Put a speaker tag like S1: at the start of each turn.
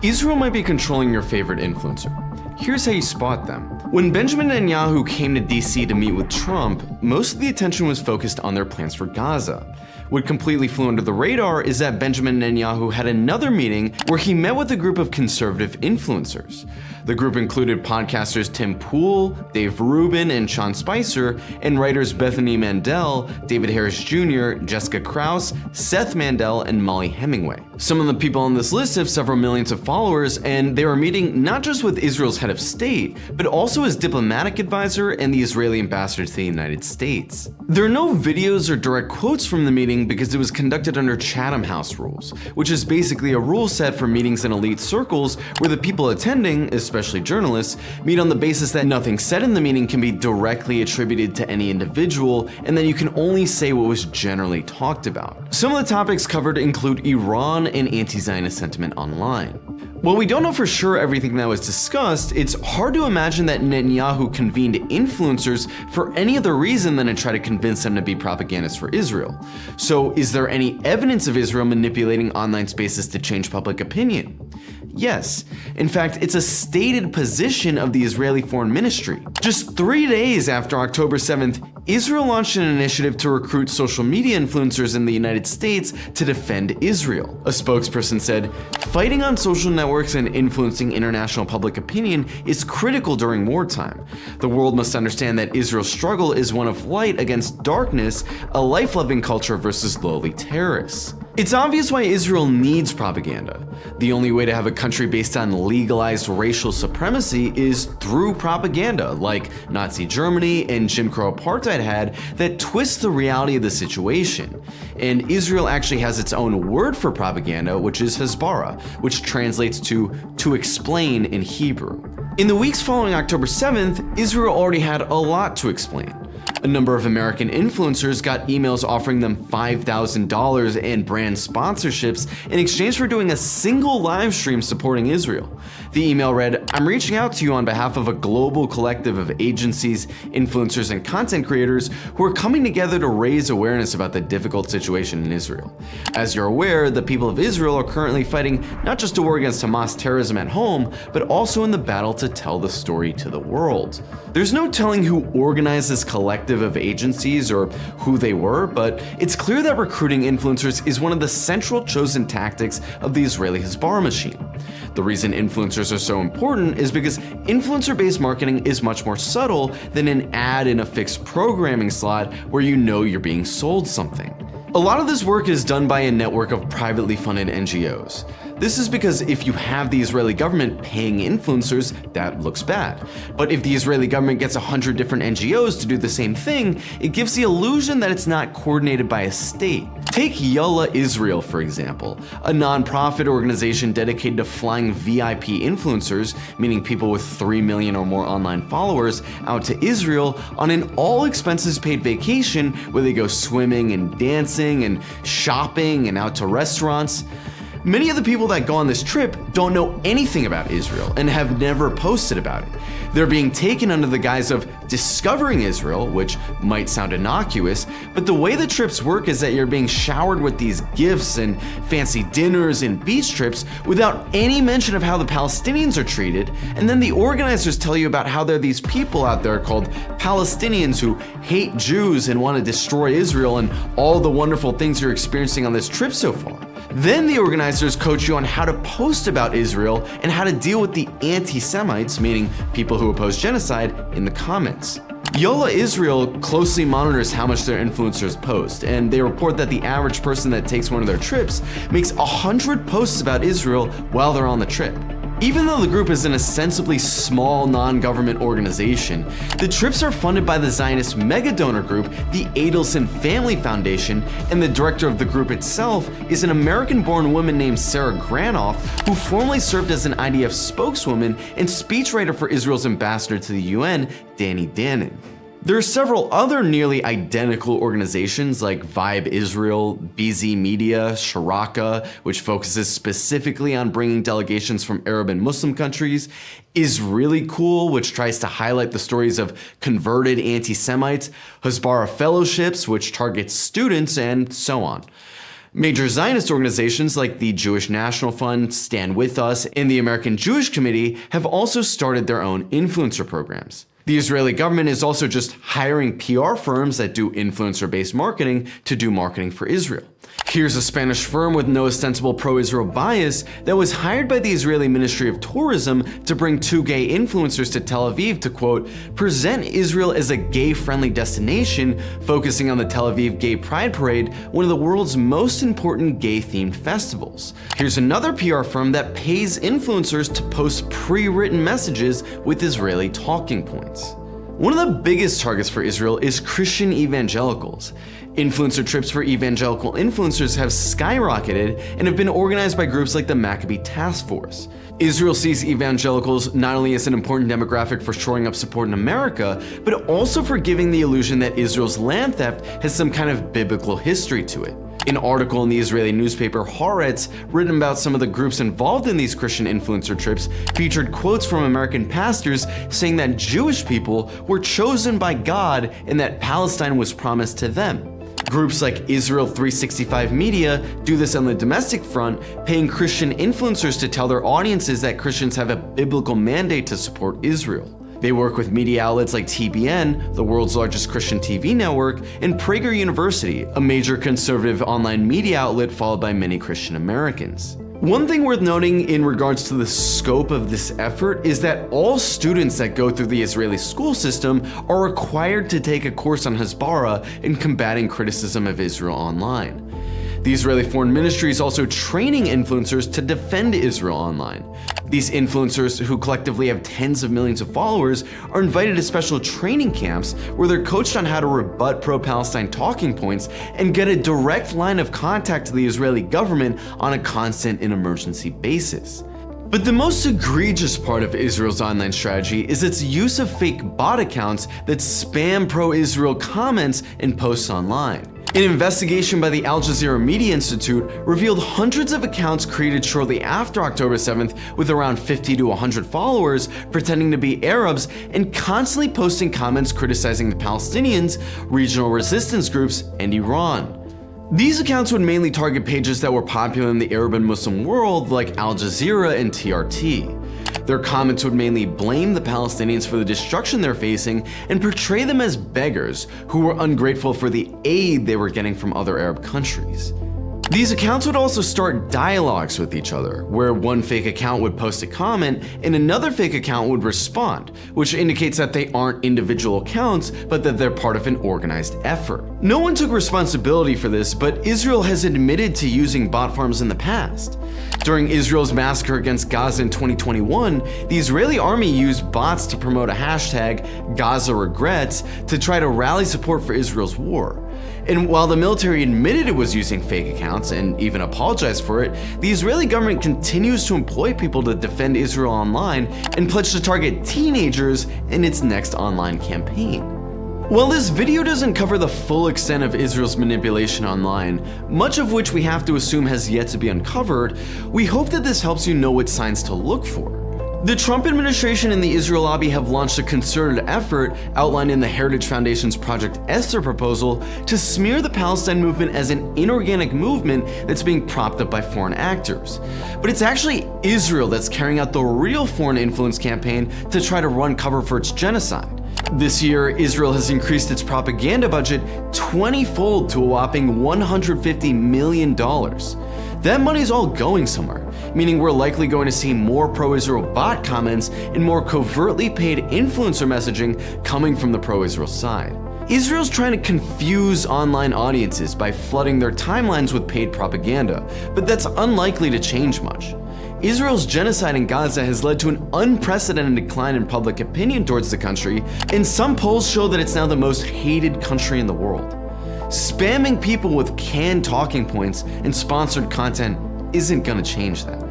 S1: Israel might be controlling your favorite influencer. Here's how you spot them. When Benjamin Netanyahu came to DC to meet with Trump, most of the attention was focused on their plans for Gaza. What completely flew under the radar is that Benjamin Netanyahu had another meeting where he met with a group of conservative influencers. The group included podcasters Tim Pool, Dave Rubin, and Sean Spicer, and writers Bethany Mandel, David Harris Jr., Jessica Krause, Seth Mandel, and Molly Hemingway. Some of the people on this list have several millions of followers, and they were meeting not just with Israel's head of state, but also his diplomatic advisor and the Israeli ambassador to the United States. There are no videos or direct quotes from the meeting because it was conducted under Chatham House rules, which is basically a rule set for meetings in elite circles where the people attending, especially journalists, meet on the basis that nothing said in the meeting can be directly attributed to any individual, and then you can only say what was generally talked about. Some of the topics covered include Iran and anti-Zionist sentiment online. While we don't know for sure everything that was discussed, it's hard to imagine that Netanyahu convened influencers for any other reason than to try to convince them to be propagandists for Israel. So is there any evidence of Israel manipulating online spaces to change public opinion? Yes. In fact, it's a stated position of the Israeli Foreign Ministry. Just 3 days after October 7th, Israel launched an initiative to recruit social media influencers in the United States to defend Israel. A spokesperson said, "Fighting on social networks and influencing international public opinion is critical during wartime. The world must understand that Israel's struggle is one of light against darkness, a life-loving culture versus lowly terrorists." It's obvious why Israel needs propaganda. The only way to have a country based on legalized racial supremacy is through propaganda, like Nazi Germany and Jim Crow apartheid had, that twists the reality of the situation. And Israel actually has its own word for propaganda, which is Hasbara, which translates to explain in Hebrew. In the weeks following October 7th, Israel already had a lot to explain. A number of American influencers got emails offering them $5,000 and brand sponsorships in exchange for doing a single live stream supporting Israel. The email read, "I'm reaching out to you on behalf of a global collective of agencies, influencers, and content creators who are coming together to raise awareness about the difficult situation in Israel. As you're aware, the people of Israel are currently fighting not just a war against Hamas terrorism at home, but also in the battle to tell the story to the world." There's no telling who organized this collective of agencies or who they were, but it's clear that recruiting influencers is one of the central chosen tactics of the Israeli Hasbara machine. The reason influencers are so important is because influencer-based marketing is much more subtle than an ad in a fixed programming slot where you know you're being sold something. A lot of this work is done by a network of privately funded NGOs. This is because if you have the Israeli government paying influencers, that looks bad. But if the Israeli government gets 100 different NGOs to do the same thing, it gives the illusion that it's not coordinated by a state. Take Yalla Israel, for example, a non-profit organization dedicated to flying VIP influencers, meaning people with 3 million or more online followers, out to Israel on an all-expenses-paid vacation where they go swimming and dancing and shopping and out to restaurants. Many of the people that go on this trip don't know anything about Israel and have never posted about it. They're being taken under the guise of discovering Israel, which might sound innocuous, but the way the trips work is that you're being showered with these gifts and fancy dinners and beach trips without any mention of how the Palestinians are treated, and then the organizers tell you about how there are these people out there called Palestinians who hate Jews and want to destroy Israel and all the wonderful things you're experiencing on this trip so far. Then the organizers coach you on how to post about Israel and how to deal with the anti-Semites, meaning people who oppose genocide, in the comments. Yola Israel closely monitors how much their influencers post, and they report that the average person that takes one of their trips makes 100 posts about Israel while they're on the trip. Even though the group is an ostensibly small non-government organization, the trips are funded by the Zionist mega-donor group, the Adelson Family Foundation, and the director of the group itself is an American-born woman named Sarah Granoff, who formerly served as an IDF spokeswoman and speechwriter for Israel's ambassador to the UN, Danny Danon. There are several other nearly identical organizations like Vibe Israel, BZ Media, Sharaka, which focuses specifically on bringing delegations from Arab and Muslim countries, Is Really Cool, which tries to highlight the stories of converted anti-Semites, Hasbara Fellowships, which targets students, and so on. Major Zionist organizations like the Jewish National Fund, Stand With Us, and the American Jewish Committee have also started their own influencer programs. The Israeli government is also just hiring PR firms that do influencer-based marketing to do marketing for Israel. Here's a Spanish firm with no ostensible pro-Israel bias that was hired by the Israeli Ministry of Tourism to bring 2 gay influencers to Tel Aviv to, quote, present Israel as a gay-friendly destination, focusing on the Tel Aviv Gay Pride Parade, one of the world's most important gay-themed festivals. Here's another PR firm that pays influencers to post pre-written messages with Israeli talking points. One of the biggest targets for Israel is Christian evangelicals. Influencer trips for evangelical influencers have skyrocketed and have been organized by groups like the Maccabee Task Force. Israel sees evangelicals not only as an important demographic for shoring up support in America, but also for giving the illusion that Israel's land theft has some kind of biblical history to it. An article in the Israeli newspaper Haaretz, written about some of the groups involved in these Christian influencer trips, featured quotes from American pastors saying that Jewish people were chosen by God and that Palestine was promised to them. Groups like Israel 365 Media do this on the domestic front, paying Christian influencers to tell their audiences that Christians have a biblical mandate to support Israel. They work with media outlets like TBN, the world's largest Christian TV network, and Prager University, a major conservative online media outlet followed by many Christian Americans. One thing worth noting in regards to the scope of this effort is that all students that go through the Israeli school system are required to take a course on Hasbara in combating criticism of Israel online. The Israeli Foreign Ministry is also training influencers to defend Israel online. These influencers, who collectively have tens of millions of followers, are invited to special training camps where they're coached on how to rebut pro-Palestine talking points and get a direct line of contact to the Israeli government on a constant and emergency basis. But the most egregious part of Israel's online strategy is its use of fake bot accounts that spam pro-Israel comments and posts online. An investigation by the Al Jazeera Media Institute revealed hundreds of accounts created shortly after October 7th with around 50 to 100 followers pretending to be Arabs and constantly posting comments criticizing the Palestinians, regional resistance groups, and Iran. These accounts would mainly target pages that were popular in the Arab and Muslim world like Al Jazeera and TRT. Their comments would mainly blame the Palestinians for the destruction they're facing and portray them as beggars who were ungrateful for the aid they were getting from other Arab countries. These accounts would also start dialogues with each other, where one fake account would post a comment and another fake account would respond, which indicates that they aren't individual accounts, but that they're part of an organized effort. No one took responsibility for this, but Israel has admitted to using bot farms in the past. During Israel's massacre against Gaza in 2021, the Israeli army used bots to promote a hashtag, Gaza Regrets, to try to rally support for Israel's war. And while the military admitted it was using fake accounts and even apologized for it, the Israeli government continues to employ people to defend Israel online and pledge to target teenagers in its next online campaign. While this video doesn't cover the full extent of Israel's manipulation online, much of which we have to assume has yet to be uncovered, we hope that this helps you know what signs to look for. The Trump administration and the Israel lobby have launched a concerted effort outlined in the Heritage Foundation's Project Esther proposal to smear the Palestine movement as an inorganic movement that's being propped up by foreign actors. But it's actually Israel that's carrying out the real foreign influence campaign to try to run cover for its genocide. This year, Israel has increased its propaganda budget 20-fold to a whopping $150 million. That money's all going somewhere, meaning we're likely going to see more pro-Israel bot comments and more covertly paid influencer messaging coming from the pro-Israel side. Israel's trying to confuse online audiences by flooding their timelines with paid propaganda, but that's unlikely to change much. Israel's genocide in Gaza has led to an unprecedented decline in public opinion towards the country, and some polls show that it's now the most hated country in the world. Spamming people with canned talking points and sponsored content isn't gonna change that.